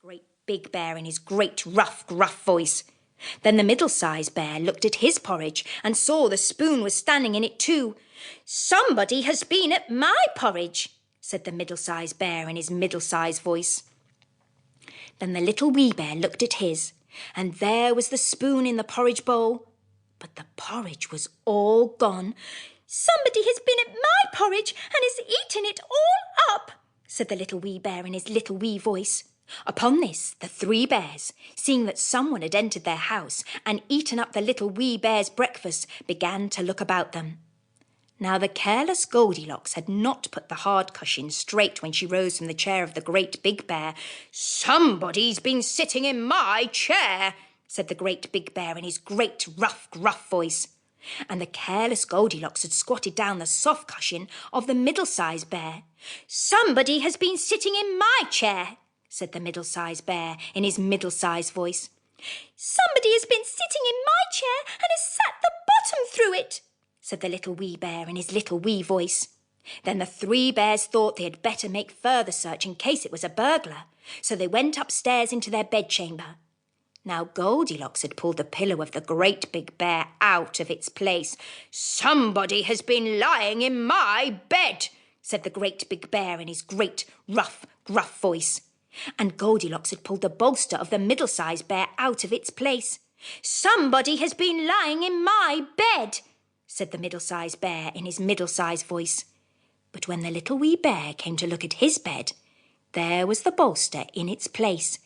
Great Big Bear in his great rough, gruff voice. Then the middle-sized bear looked at his porridge and saw the spoon was standing in it too. "Somebody has been at my porridge," said the middle-sized bear in his middle-sized voice. Then the little wee bear looked at his, and there was the spoon in the porridge bowl. But the porridge was all gone. "Somebody has been at my porridge and has eaten it all up," said the little wee bear in his little wee voice. Upon this, the three bears, seeing that someone had entered their house and eaten up the little wee bear's breakfast, began to look about them. Now the careless Goldilocks had not put the hard cushion straight when she rose from the chair of the great big bear. "Somebody's been sitting in my chair," said the great big bear in his great rough, gruff voice. And the careless Goldilocks had squatted down the soft cushion of the middle-sized bear. "Somebody has been sitting in my chair," said the middle-sized bear in his middle-sized voice. "Somebody has been sitting in my chair and has sat the bottom through it," said the little wee bear in his little wee voice. Then the three bears thought they had better make further search in case it was a burglar, so they went upstairs into their bedchamber. Now Goldilocks had pulled the pillow of the great big bear out of its place. "Somebody has been lying in my bed," said the great big bear in his great rough, gruff voice. And Goldilocks had pulled the bolster of the middle-sized bear out of its place. "Somebody has been lying in my bed," said the middle-sized bear in his middle-sized voice. But when the little wee bear came to look at his bed, there was the bolster in its place,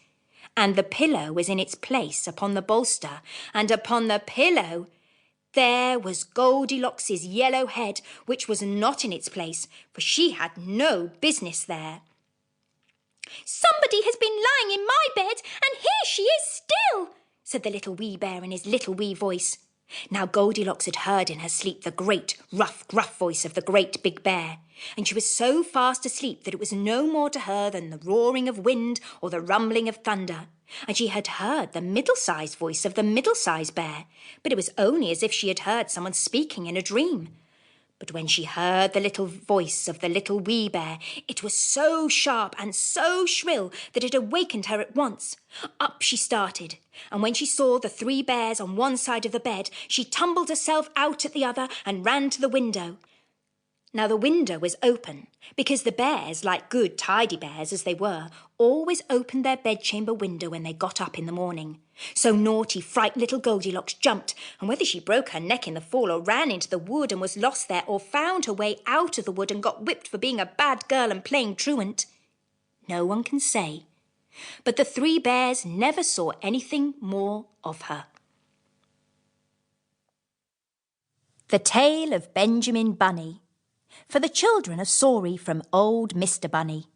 and the pillow was in its place upon the bolster, and upon the pillow there was Goldilocks' yellow head, which was not in its place, for she had no business there. "Somebody has been lying in my bed, and here she is still," said the little wee bear in his little wee voice. Now Goldilocks had heard in her sleep the great, rough, gruff voice of the great big bear, and she was so fast asleep that it was no more to her than the roaring of wind or the rumbling of thunder. And she had heard the middle-sized voice of the middle-sized bear, but it was only as if she had heard someone speaking in a dream. But when she heard the little voice of the little wee bear, it was so sharp and so shrill that it awakened her at once. Up she started, and when she saw the three bears on one side of the bed, she tumbled herself out at the other and ran to the window. Now the window was open, because the bears, like good tidy bears as they were, always opened their bedchamber window when they got up in the morning. So naughty, frightened little Goldilocks jumped, and whether she broke her neck in the fall or ran into the wood and was lost there, or found her way out of the wood and got whipped for being a bad girl and playing truant, no one can say. But the three bears never saw anything more of her. The Tale of Benjamin Bunny, for the children of Sorry from old Mr. Bunny.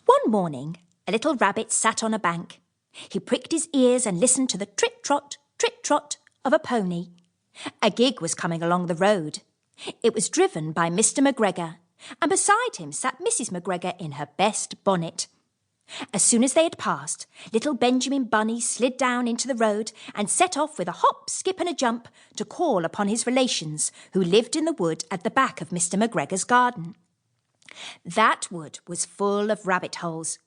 One morning, a little rabbit sat on a bank. He pricked his ears and listened to the trit-trot of a pony. A gig was coming along the road. It was driven by Mr. McGregor, and beside him sat Mrs. McGregor in her best bonnet. As soon as they had passed, little Benjamin Bunny slid down into the road and set off with a hop, skip and a jump to call upon his relations who lived in the wood at the back of Mr. McGregor's garden. That wood was full of rabbit holes,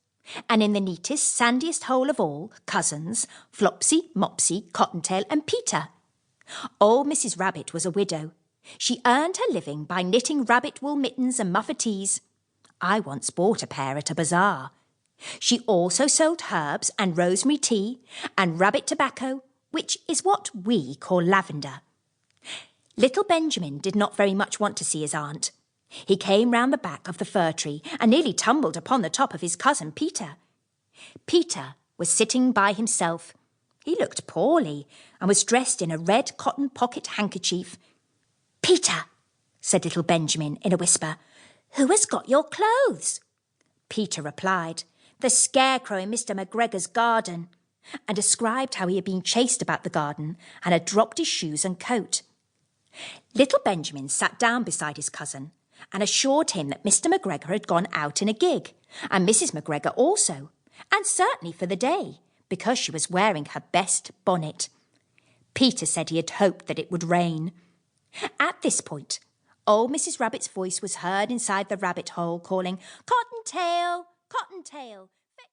and in the neatest, sandiest hole of all, cousins, Flopsy, Mopsy, Cottontail and Peter. Old Mrs. Rabbit was a widow. She earned her living by knitting rabbit wool mittens and muffetees. I once bought a pair at a bazaar. She also sold herbs and rosemary tea and rabbit tobacco, which is what we call lavender. Little Benjamin did not very much want to see his aunt. He came round the back of the fir tree and nearly tumbled upon the top of his cousin Peter. Peter was sitting by himself. He looked poorly and was dressed in a red cotton pocket handkerchief. "Peter," said little Benjamin in a whisper, "who has got your clothes?" Peter replied, "The scarecrow in Mr. McGregor's garden," and described how he had been chased about the garden and had dropped his shoes and coat. Little Benjamin sat down beside his cousin and assured him that Mr. McGregor had gone out in a gig, and Mrs. McGregor also, and certainly for the day, because she was wearing her best bonnet. Peter said he had hoped that it would rain. At this point, old Mrs. Rabbit's voice was heard inside the rabbit hole calling, "Cottontail, Cottontail,